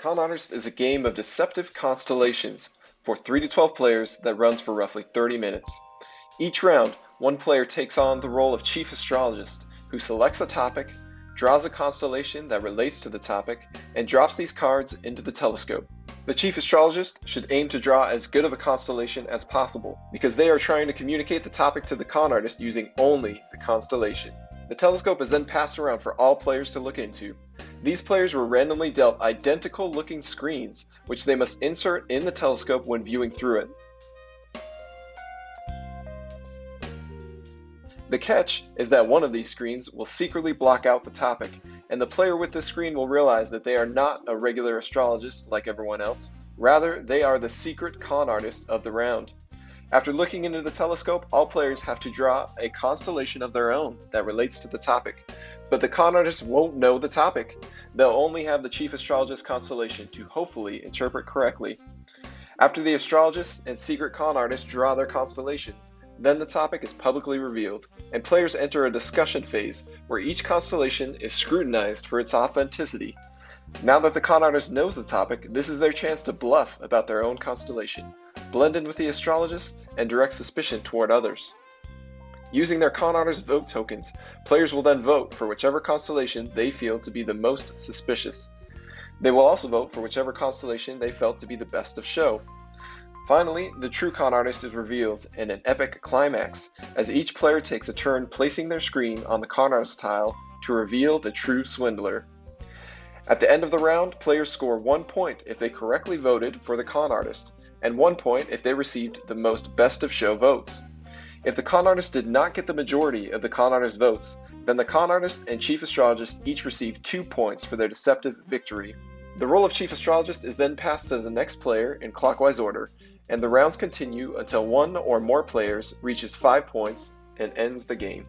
Con Artist is a game of deceptive constellations for 3 to 12 players that runs for roughly 30 minutes. Each round, one player takes on the role of Chief Astrologist, who selects a topic, draws a constellation that relates to the topic, and drops these cards into the telescope. The Chief Astrologist should aim to draw as good of a constellation as possible, because they are trying to communicate the topic to the con artist using only the constellation. The telescope is then passed around for all players to look into. These players were randomly dealt identical looking screens, which they must insert in the telescope when viewing through it. The catch is that one of these screens will secretly block out the topic, and the player with this screen will realize that they are not a regular astrologist like everyone else. Rather, they are the secret con artist of the round. After looking into the telescope, all players have to draw a constellation of their own that relates to the topic. But the con artist won't know the topic. They'll only have the Chief Astrologist constellation to hopefully interpret correctly. After the astrologist and secret con artist draw their constellations, then the topic is publicly revealed, and players enter a discussion phase where each constellation is scrutinized for its authenticity. Now that the con artist knows the topic, this is their chance to bluff about their own constellation, blend in with the astrologist, and direct suspicion toward others. Using their con artist vote tokens, players will then vote for whichever constellation they feel to be the most suspicious. They will also vote for whichever constellation they felt to be the best of show. Finally, the true con artist is revealed in an epic climax, as each player takes a turn placing their screen on the con artist tile to reveal the true swindler. At the end of the round, players score 1 point if they correctly voted for the con artist, and 1 point if they received the most best of show votes. If the con artist did not get the majority of the con artist votes, then the con artist and Chief Astrologist each receive 2 points for their deceptive victory. The role of Chief Astrologist is then passed to the next player in clockwise order, and the rounds continue until one or more players reaches 5 points and ends the game.